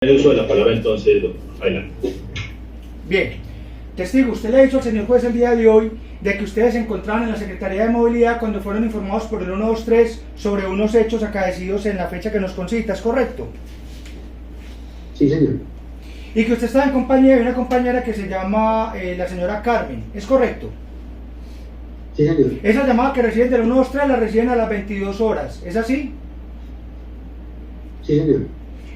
El uso de la palabra entonces, doctor. Adelante. Bien, testigo, usted le ha dicho al señor juez el día de hoy de que ustedes se encontraban en la Secretaría de Movilidad cuando fueron informados por el 123 sobre unos hechos acaecidos en la fecha que nos concita, ¿es correcto? Sí, señor. Y que usted estaba en compañía de una compañera que se llama la señora Carmen, ¿es correcto? Sí, señor. Esa llamada que reciben del 123 la reciben a las 22 horas, ¿es así? Sí, señor.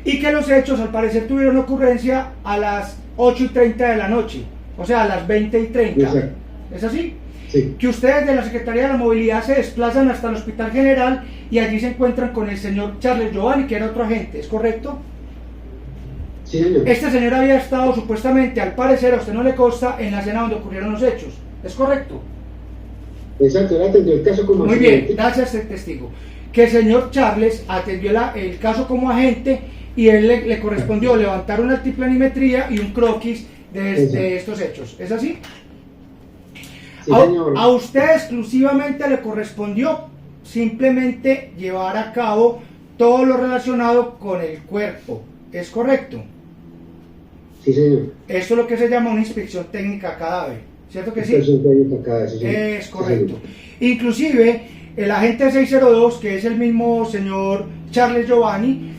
Y que los hechos al parecer tuvieron ocurrencia a las 8:30 de la noche, o sea, a las 20:30. Exacto. ¿Es así? Sí. Que ustedes de la Secretaría de la Movilidad se desplazan hasta el Hospital General y allí se encuentran con el señor Charles Giovanni, que era otro agente, ¿es correcto? Sí, señor. Este señor había estado supuestamente, al parecer, a usted no le consta, en la escena donde ocurrieron los hechos, ¿es correcto? Exacto, él atendió el caso como Muy agente. bien, gracias testigo. Que el señor Charles atendió el caso como agente y él le correspondió levantar una altiplanimetría y un croquis de estos hechos, ¿es así? Sí, señor. A usted exclusivamente le correspondió simplemente llevar a cabo todo lo relacionado con el cuerpo, ¿es correcto? Sí, señor. Esto es lo que se llama una inspección técnica a cadáver, ¿cierto que sí? Inspección técnica acá, sí, señor. Es Sí, correcto. señor. Inclusive, el agente 602, que es el mismo señor Charles Giovanni,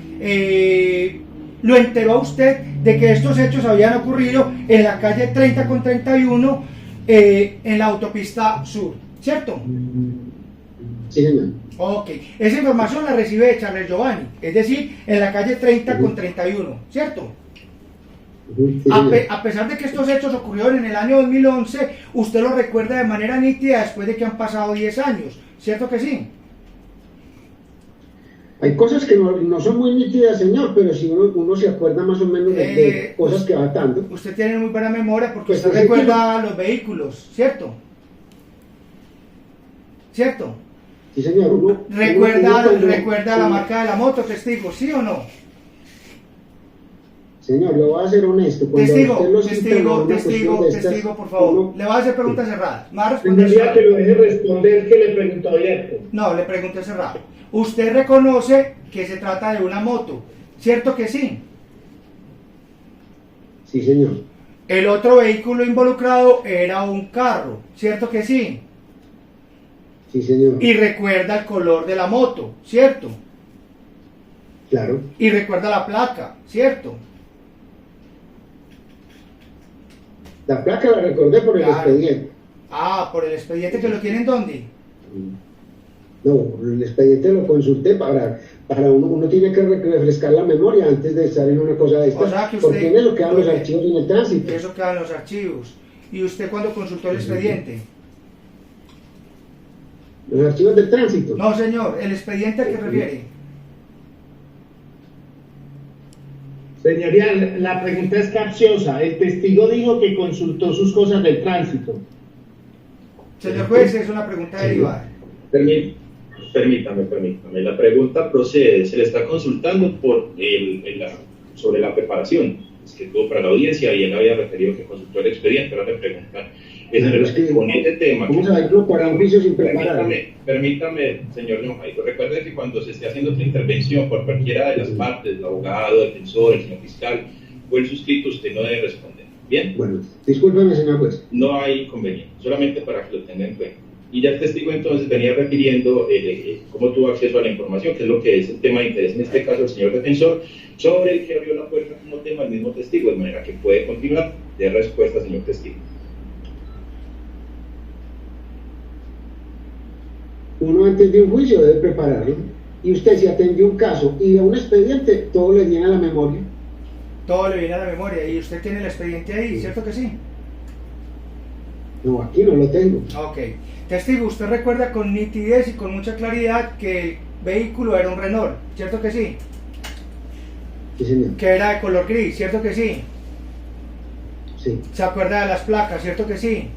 lo enteró a usted de que estos hechos habían ocurrido en la calle 30 con 31, en la autopista sur, ¿cierto? Sí, señor. Ok, esa información la recibe de Charles Giovanni, es decir, en la calle 30 con 31, ¿cierto? Sí, señor. A pesar de que estos hechos ocurrieron en el año 2011, usted lo recuerda de manera nítida después de que han pasado 10 años, ¿cierto que sí? Hay cosas que no son muy nítidas, señor, pero si uno se acuerda más o menos de cosas que va dando. Usted tiene muy buena memoria porque Pues usted ese recuerda los vehículos, ¿cierto? ¿Cierto? Sí, señor. Recuerda la marca de la moto, testigo, ¿sí o no? Señor, le voy a ser honesto. Cuando usted los interroga una cuestión de estas, testigo, por favor. uno- Le voy a hacer preguntas cerradas. Me va a responder Tendría que cerrado. lo deje responder que le preguntó abierto. No, le pregunté cerrado. Usted reconoce que se trata de una moto, ¿cierto que sí? Sí, señor. El otro vehículo involucrado era un carro, ¿cierto que sí? Sí, señor. Y recuerda el color de la moto, ¿cierto? Claro. Y recuerda la placa, ¿cierto? La placa la recordé por el Claro. expediente. Ah, por el expediente que lo tienen ¿dónde? No, el expediente lo consulté para uno tiene que refrescar la memoria antes de estar en una cosa de estas. O sea que usted- porque en eso quedan los archivos en el tránsito. Eso queda en los archivos. ¿Y usted cuándo consultó el expediente? Los archivos del tránsito. No, señor, el expediente al que refiere. Señoría, la pregunta es capciosa. El testigo dijo que consultó sus cosas del tránsito. Señor juez, es una pregunta derivada. Permítame. La pregunta procede. Se le está consultando sobre la preparación que tuvo para la audiencia y él había referido que consultó el expediente. Ahora me preguntan. Con este tema. ¿Cómo se va a incorporar un juicio sin preparar? Permítame, señor Neomaico. Recuerde que cuando se esté haciendo otra intervención por cualquiera de las partes, el abogado, el defensor, el señor fiscal o el suscrito, usted no debe responder. ¿Bien? Bueno, discúlpeme, señor juez. No hay inconveniente, solamente para que lo tenga en cuenta. Y ya el testigo entonces venía refiriendo cómo tuvo acceso a la información, que es lo que es el tema de interés, en este caso el señor defensor, sobre el que abrió la puerta como tema el mismo testigo, de manera que puede continuar de respuesta, señor testigo. Uno antes de un juicio debe prepararlo. Y usted si atendió un caso y a un expediente, todo le viene a la memoria. Todo le viene a la memoria y usted tiene el expediente ahí, ¿cierto que sí? No, aquí no lo tengo. Ok. Testigo, usted recuerda con nitidez y con mucha claridad que el vehículo era un Renault, ¿cierto que sí? Sí, señor. Que era de color gris, ¿cierto que sí? Sí. ¿Se acuerda de las placas, cierto que sí?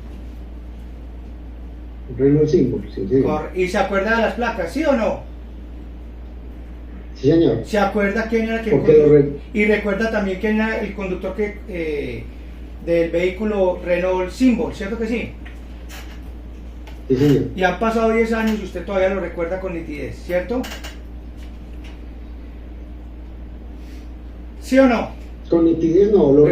Renault Symbol, sí, señor. ¿Y se acuerda de las placas, sí o no? Sí, señor. ¿Se acuerda quién era que Porque lo y recuerda también quién era el conductor del vehículo Renault Symbol, ¿cierto que sí? Sí, señor. Y han pasado 10 años y usted todavía lo recuerda con nitidez, ¿cierto? ¿Sí o no? Con nitidez no, Pero-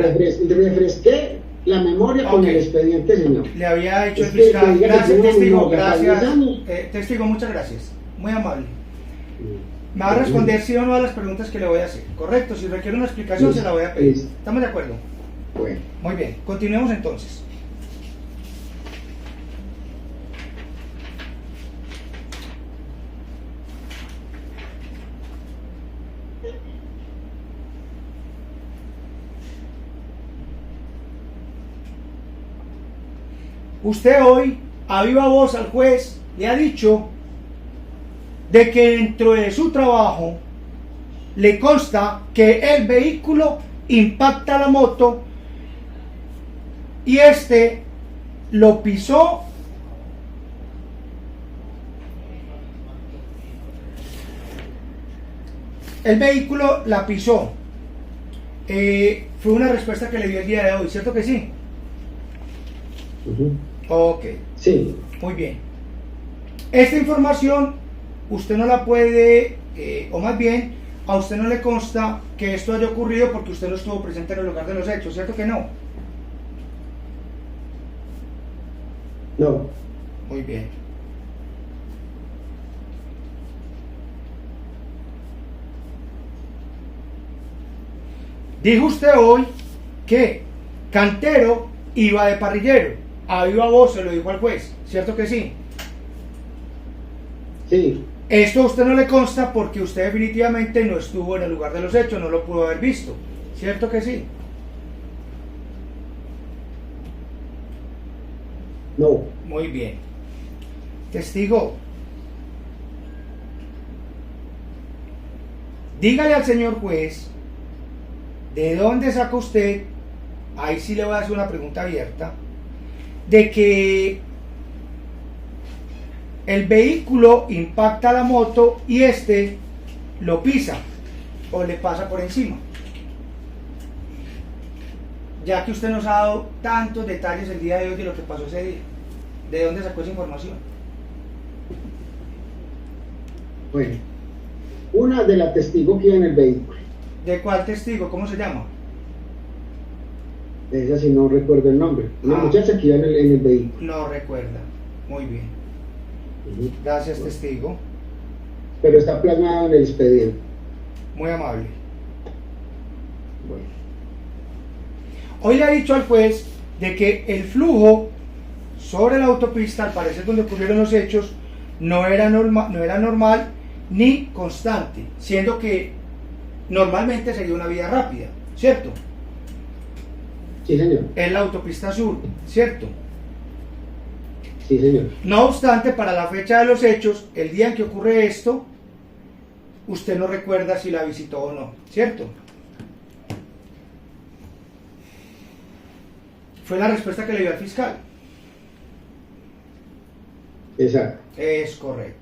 refresqué la memoria con Ok. el expediente, señor. Le había dicho el Es que fiscal. diga que Gracias, tiene testigo. una memoria, Gracias. 10 años. Testigo, muchas gracias. Muy amable. Me va a responder sí o no a las preguntas que le voy a hacer. Correcto, si requiere una explicación se la voy a pedir. Listo. ¿Estamos de acuerdo? Bueno, Muy bien, continuemos entonces. Usted hoy, a viva voz al juez, le ha dicho de que dentro de su trabajo le consta que el vehículo impacta la moto y este lo pisó el vehículo la pisó. Fue una respuesta que le dio el día de hoy, ¿cierto que sí? ujú. Ok, Sí, muy bien. Esta información usted no la puede, o más bien, a usted no le consta que esto haya ocurrido porque usted no estuvo presente en el lugar de los hechos, ¿cierto que no? no, Muy bien. Dijo usted hoy que Cantero iba de parrillero. A viva voz se lo dijo al juez, ¿cierto que sí? sí, Esto a usted no le consta porque usted definitivamente no estuvo en el lugar de los hechos, no lo pudo haber visto, ¿cierto que sí? no, Muy bien. Testigo, dígale al señor juez de dónde saca usted, ahí sí le voy a hacer una pregunta abierta, de que el vehículo impacta la moto y este lo pisa o le pasa por encima. Ya que usted nos ha dado tantos detalles el día de hoy de lo que pasó ese día, ¿de dónde sacó esa información? bueno. Una de las testigos que iba en el vehículo, ¿De cuál testigo? ¿Cómo se llama? esa sí no recuerdo el nombre, una Ah. muchacha que iba en el vehículo. No recuerda. Muy bien. Ujú. Gracias, testigo. Pero está plasmado en el expediente. Muy amable. Bueno, Hoy le ha dicho al juez de que el flujo sobre la autopista, al parecer donde ocurrieron los hechos, no era normal ni constante, siendo que normalmente sería una vía rápida, ¿cierto? sí, señor, Es la autopista sur, ¿cierto? sí, señor. No obstante, para la fecha de los hechos, el día en que ocurre esto, usted no recuerda si la visitó o no, ¿cierto? Fue la respuesta que le dio al fiscal. Exacto. Es correcto.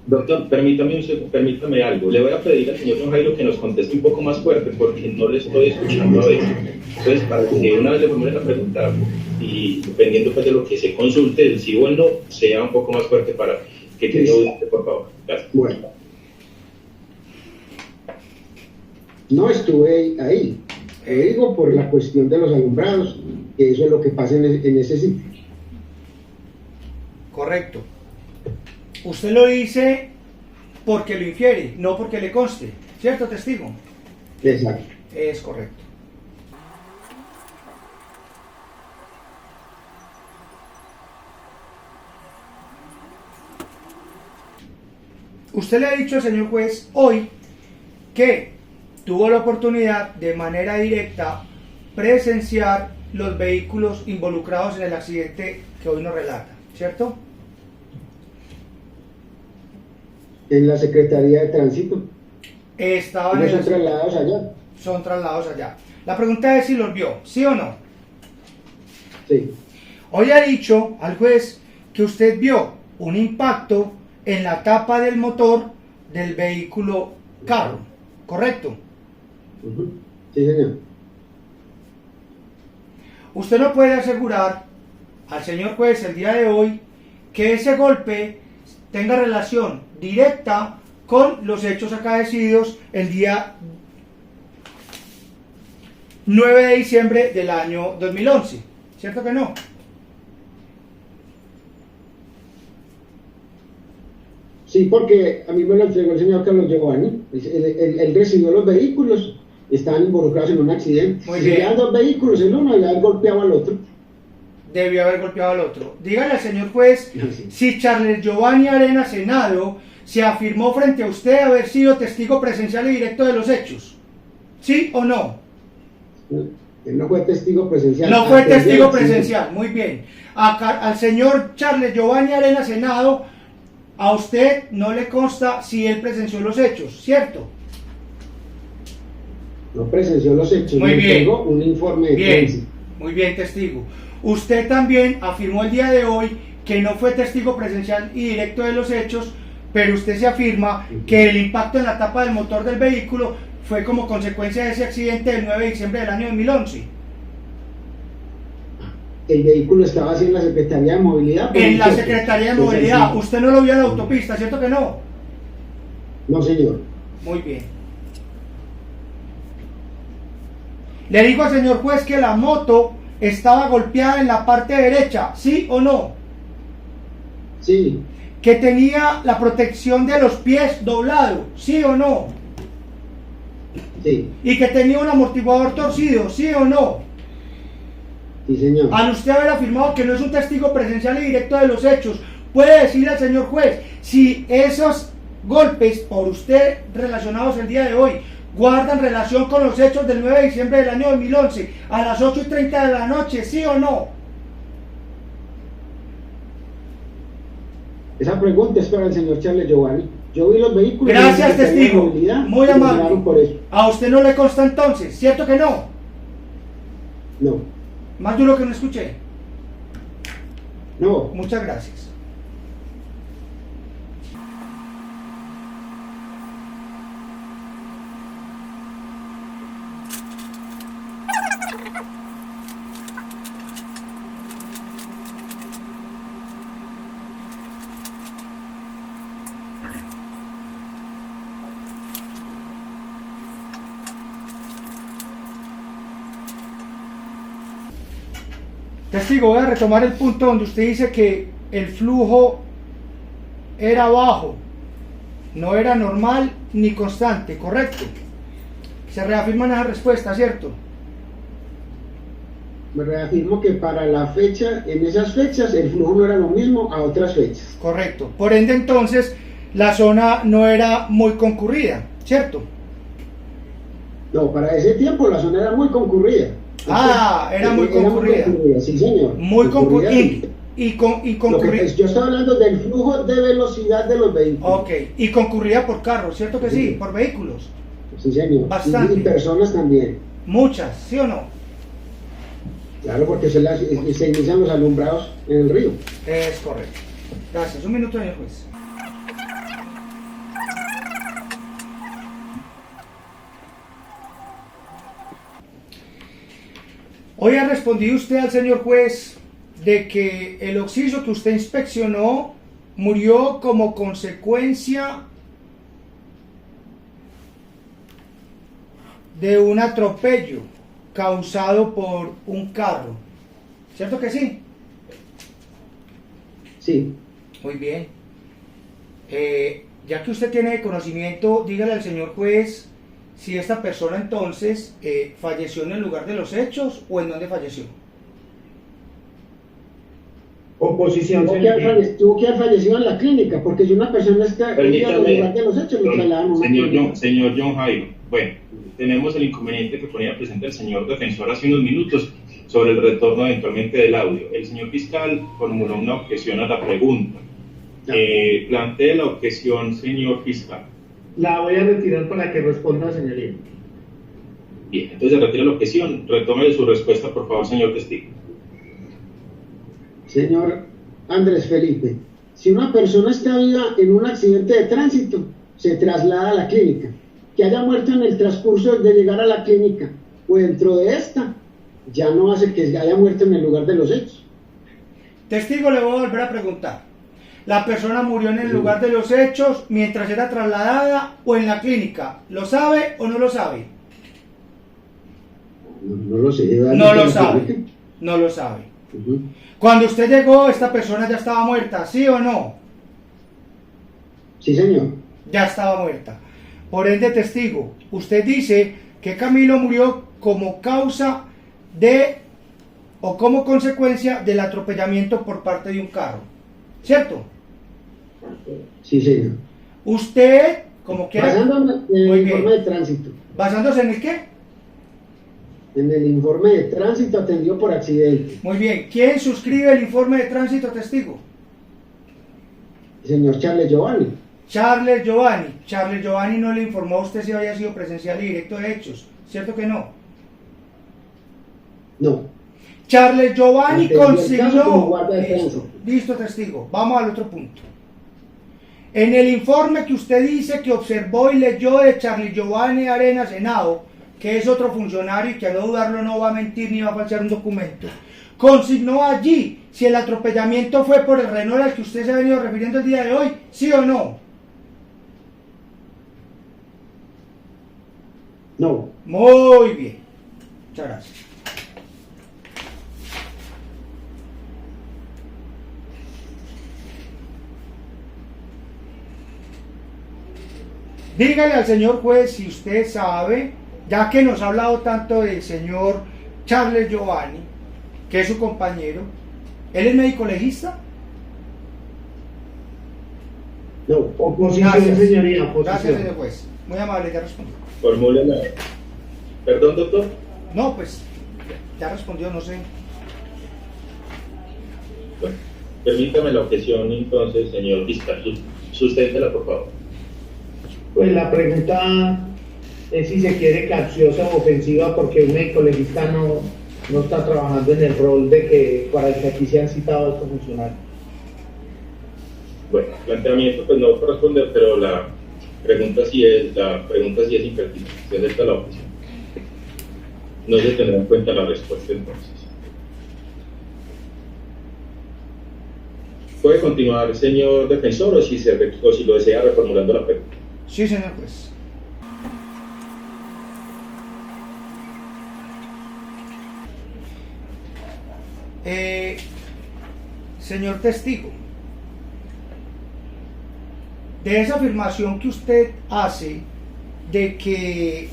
Doctor, permítame algo. Le voy a pedir al señor John Jairo que nos conteste un poco más fuerte porque no le estoy escuchando a veces. Entonces, para que una vez le formule la pregunta y dependiendo pues de lo que se consulte, el sí o el no, sea un poco más fuerte para que quede audible, por favor. Gracias. Bueno, no estuve ahí. Lo digo por la cuestión de los alumbrados, que eso es lo que pasa en ese sitio. Correcto. Usted lo dice porque lo infiere, no porque le conste. ¿Cierto, testigo? Exacto. Es correcto. Usted le ha dicho al señor juez hoy que tuvo la oportunidad de manera directa presenciar los vehículos involucrados en el accidente que hoy nos relata, ¿cierto? En la Secretaría de Tránsito. Estaban Ellos en son trasladados allá. son trasladados allá. La pregunta es si los vio, ¿sí o no? Sí, Hoy ha dicho al juez que usted vio un impacto en la tapa del motor del vehículo carro, ¿correcto? ujú, sí, señor. Usted no puede asegurar al señor juez el día de hoy que ese golpe tenga relación directa con los hechos acaecidos el día 9 de diciembre del año 2011. ¿Cierto que no? Sí, porque a mí me lo entregó el señor Carlos Giovanni. Él recibió los vehículos, estaban involucrados en un accidente. Muy Si bien. eran dos vehículos, el uno había golpeado al otro. Debió haber golpeado al otro. Dígale al señor juez Sí. si Charles Giovanni Arenas Henao se afirmó frente a usted haber sido testigo presencial y directo de los hechos. ¿Sí o no? Él no fue testigo presencial. No fue Antes del testigo accidente. presencial, muy bien. Al señor Charles Giovanni Arenas Henao, a usted no le consta si él presenció los hechos, ¿cierto? No presenció los hechos, Muy me bien. entregó un informe de Bien, prensa. muy bien, testigo. Usted también afirmó el día de hoy que no fue testigo presencial y directo de los hechos, pero usted se afirma que el impacto en la tapa del motor del vehículo fue como consecuencia de ese accidente del 9 de diciembre del año 2011. El vehículo estaba así en la Secretaría de Movilidad. por En la ejemplo. Secretaría de Entonces, Movilidad, sí. usted no lo vio en la autopista, ¿cierto que no? No, señor. Muy bien. Le digo al señor juez que la moto estaba golpeada en la parte derecha, ¿sí o no? Sí, Que tenía la protección de los pies doblado, ¿sí o no? sí, Y que tenía un amortiguador torcido, ¿sí o no? sí, señor. Al usted haber afirmado que no es un testigo presencial y directo de los hechos, puede decirle al señor juez si esos golpes por usted relacionados el día de hoy guardan relación con los hechos del 9 de diciembre del año 2011 a las 8:30 de la noche, ¿sí o no? Esa pregunta es para el señor Charles Giovanni. Yo vi los vehículos. Gracias, de la Secretaría de testigo. Movilidad, Muy y me amable. llevaron por eso. A usted no le consta entonces, ¿cierto que no? No, Más duro que no escuché. no. Muchas gracias. Testigo, voy a retomar el punto donde usted dice que el flujo era bajo, no era normal ni constante, ¿correcto? Se reafirma en esa respuesta, ¿cierto? Me reafirmo que para la fecha, en esas fechas, el flujo no era lo mismo a otras fechas. Correcto. Por ende, entonces, la zona no era muy concurrida, ¿cierto? No, para ese tiempo la zona era muy concurrida. Ah, era muy concurrida. Sí, señor. Muy concurrida. sí. Y Lo que concurrida. yo estaba hablando del flujo de velocidad de los vehículos. Ok. Y concurrida por carros, ¿cierto que sí? Por vehículos. Sí, señor. Bastante. Y personas también. Muchas, ¿sí o no? Claro, porque se inician los alumbrados en el río. Es correcto. Gracias. Un minuto, señor juez. Hoy ha respondido usted al señor juez de que el occiso que usted inspeccionó murió como consecuencia de un atropello causado por un carro. ¿Cierto que sí? Sí. Muy bien. Ya que usted tiene conocimiento, dígale al señor juez si esta persona entonces falleció en el lugar de los hechos o en dónde falleció. Oposición, Tuvo señor. que haber fallecido en la clínica, porque si una persona está en Permítame, el lugar de los hechos, lo trasladan a una clínica. señor John Jairo. Bueno, tenemos el inconveniente que ponía presente el señor defensor hace unos minutos sobre el retorno eventualmente del audio. El señor fiscal formuló una objeción a la pregunta. Plantee la objeción, señor fiscal. La voy a retirar para que responda, señoría. Bien, entonces retira la objeción. Retome su respuesta, por favor, señor testigo. Señor Andrés Felipe, si una persona está viva en un accidente de tránsito, se traslada a la clínica. Que haya muerto en el transcurso de llegar a la clínica o dentro de esta, ya no hace que haya muerto en el lugar de los hechos. Testigo, le voy a volver a preguntar. ¿La persona murió en el lugar de los hechos mientras era trasladada o en la clínica? ¿Lo sabe o no lo sabe? No, No lo sé. No lo sabe. No lo sabe. Cuando usted llegó, esta persona ya estaba muerta, ¿sí o no? Sí, señor. Ya estaba muerta. Por ende, testigo, usted dice que Camilo murió como causa de o como consecuencia del atropellamiento por parte de un carro, ¿cierto? Sí, señor. Usted, como quiera... Basándome en el Muy informe bien. de tránsito. ¿Basándose en el qué? En el informe de tránsito atendido por accidente. Muy bien. ¿Quién suscribe el informe de tránsito, testigo? Señor Charles Giovanni. Charles Giovanni. Charles Giovanni no le informó a usted si había sido presencial y directo de hechos, ¿cierto que no? No. Charles Giovanni Entendió el caso consignó... como guardia de Listo, tránsito. listo, testigo. Vamos al otro punto. En el informe que usted dice que observó y leyó de Charles Giovanni Arenas Henao, que es otro funcionario y que a no dudarlo no va a mentir ni va a falsear un documento, consignó allí si el atropellamiento fue por el Renault al que usted se ha venido refiriendo el día de hoy, ¿sí o no? No. Muy bien. Muchas gracias. Dígale al señor juez si usted sabe, ya que nos ha hablado tanto del señor Charles Giovanni, que es su compañero, ¿él es médico legista? No. Oposición, Gracias. señoría, oposición. Gracias, señor juez. Muy amable, ya respondió. Formule la... Perdón, doctor. No, pues, ya respondió, no sé. Bueno, permítame la objeción entonces, señor fiscal. Susténtela, por favor. Pues la pregunta es si se quiere capciosa o ofensiva porque un médico legista no está trabajando en el rol de que para el que aquí se han citado a estos funcionarios. Bueno, planteamiento pues no corresponde, pero la pregunta sí es impertinente. Se acepta la objeción. No se tendrá en cuenta la respuesta entonces. Puede continuar, señor defensor, o si lo desea reformulando la pregunta. Sí, señor juez. Señor testigo, de esa afirmación que usted hace de que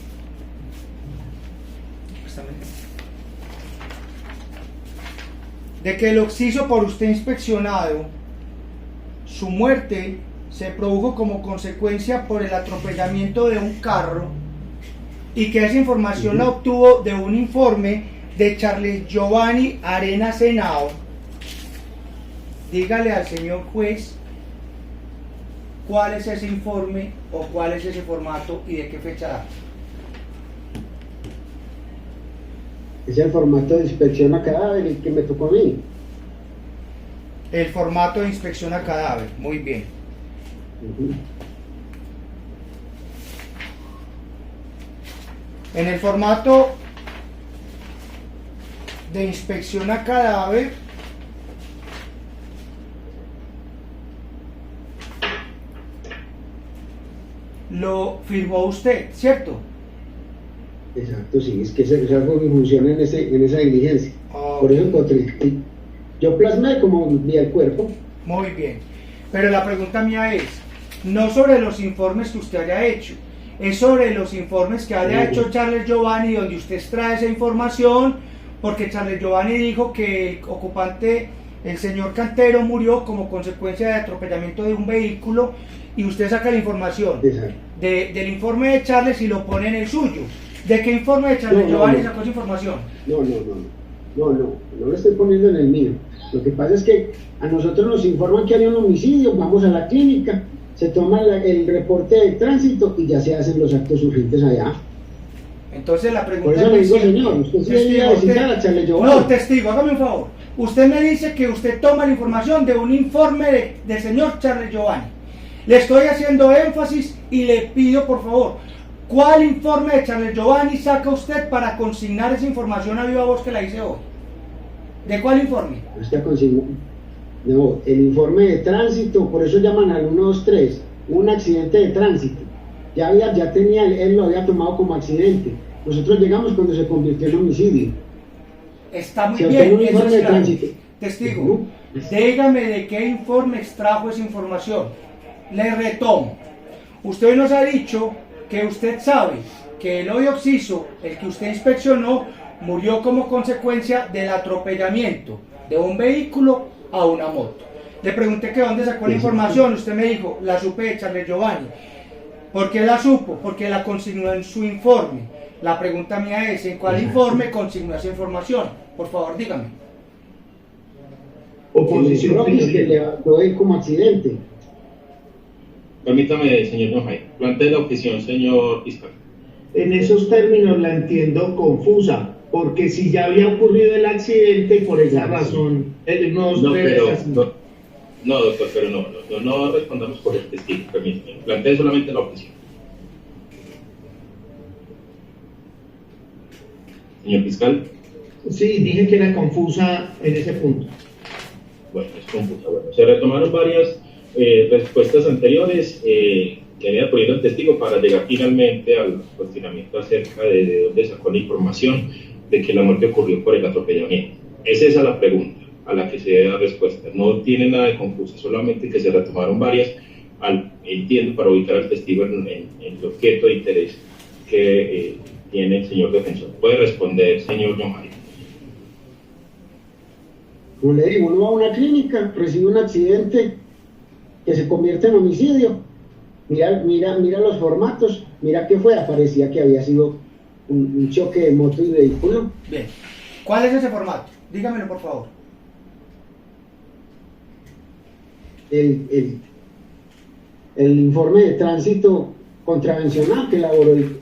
el occiso por usted inspeccionado, su muerte se produjo como consecuencia por el atropellamiento de un carro y que esa información la obtuvo de un informe de Charles Giovanni Arenas Henao. Dígale al señor juez cuál es ese informe o cuál es ese formato y de qué fecha data. Es el formato de inspección a cadáver el que me tocó a mí. El formato de inspección a cadáver, muy bien. En el formato de inspección a cadáver lo firmó usted, ¿cierto? Exacto, sí, es que es algo que funciona en esa diligencia. Por eso encontré. Yo plasmé como vi el cuerpo. Muy bien. Pero la pregunta mía es, no sobre los informes que usted haya hecho, es sobre los informes que haya hecho Charles Giovanni, donde usted extrae esa información, porque Charles Giovanni dijo que el ocupante, el señor Cantero, murió como consecuencia de atropellamiento de un vehículo, y usted saca la información del informe de Charles y lo pone en el suyo. ¿De qué informe de Charles Giovanni sacó esa información? No lo estoy poniendo en el mío. Lo que pasa es que a nosotros nos informan que hay un homicidio, vamos a la clínica, se toma el reporte de tránsito y ya se hacen los actos urgentes allá. Entonces la pregunta Por eso le digo, señor, usted sí debería visitar a Charles Giovanni. No, testigo, hágame un favor. Usted me dice que usted toma la información de un informe del señor Charles Giovanni. Le estoy haciendo énfasis y le pido, por favor, ¿cuál informe de Charles Giovanni saca usted para consignar esa información a viva voz que la hice hoy? ¿De cuál informe? No, el informe de tránsito, por eso llaman al 123, un accidente de tránsito. Él lo había tomado como accidente. Nosotros llegamos cuando se convirtió en homicidio. Está muy Se bien, obtuvo un eso informe es de claro. tránsito. Testigo, dígame de qué informe extrajo esa información. Le retomo. Usted nos ha dicho que usted sabe que el hoyo Oxiso, el que usted inspeccionó, murió como consecuencia del atropellamiento de un vehículo a una moto. Le pregunté que dónde sacó la información, usted me dijo, la supe de Charles Giovanni. ¿Por qué la supo? Porque la consignó en su informe. La pregunta mía es, ¿en cuál informe consignó esa información? Por favor, dígame. Oposición, Croquis, que señoría. le doy como accidente. Permítame, señor John Jaime. Plantee la objeción, señor fiscal. En esos términos la entiendo confusa, porque si ya había ocurrido el accidente, por esa razón, no debe ser así. No, doctor, pero no respondamos por el testigo, permítame. Plantee solamente la objeción. Señor fiscal. Sí, dije que era confusa en ese punto. Bueno, es confusa. Bueno, se retomaron varias respuestas anteriores que había ponido el testigo para llegar finalmente al cuestionamiento acerca de dónde sacó la información de que la muerte ocurrió por el atropellamiento. Es esa la pregunta a la que se debe dar respuesta. No tiene nada de confusa, solamente que se retomaron varias, entiendo, para ubicar al testigo en el objeto de interés que tiene el señor defensor. Puede responder, señor John Jaime. Como le digo, uno va a una clínica, recibe un accidente que se convierte en homicidio. Mira los formatos, mira qué fue, aparecía que había sido un choque de moto y vehículo. Bien. ¿Cuál es ese formato? Dígamelo, por favor. El informe de tránsito contravencional que elaboró el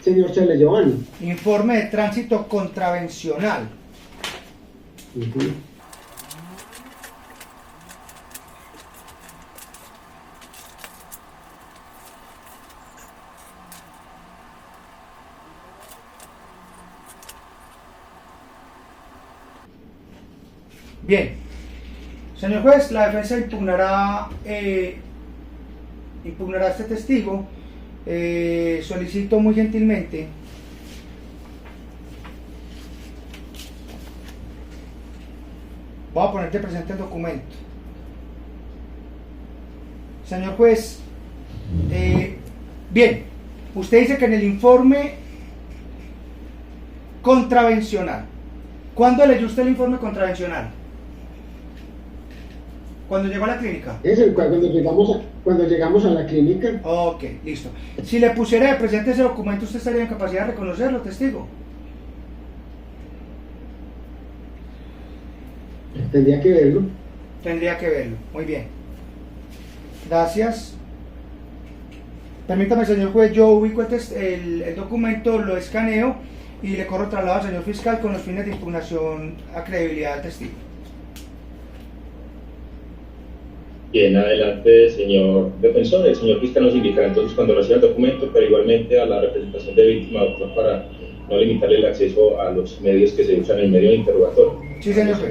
señor Charles Giovanni. Informe de tránsito contravencional. Ujú. Bien, señor juez, la defensa impugnará este testigo. Solicito muy gentilmente voy a ponerte presente el documento. Señor juez, bien, usted dice que en el informe contravencional, ¿cuándo leyó usted el informe contravencional? ¿Cuando llegó a la clínica? Es cuando llegamos a la clínica. Ok, listo. Si le pusiera de presente ese documento, ¿usted estaría en capacidad de reconocerlo, testigo? Tendría que verlo. Tendría que verlo. Muy bien. Gracias. Permítame, señor juez, yo ubico el documento, lo escaneo y le corro traslado al señor fiscal con los fines de impugnación a credibilidad del testigo. Bien, adelante, señor defensor. El señor fiscal nos indicará entonces cuando reciba el documento, pero igualmente a la representación de víctima, doctor, para no limitarle el acceso a los medios que se usan en el medio de interrogatorio. Sí, señor juez.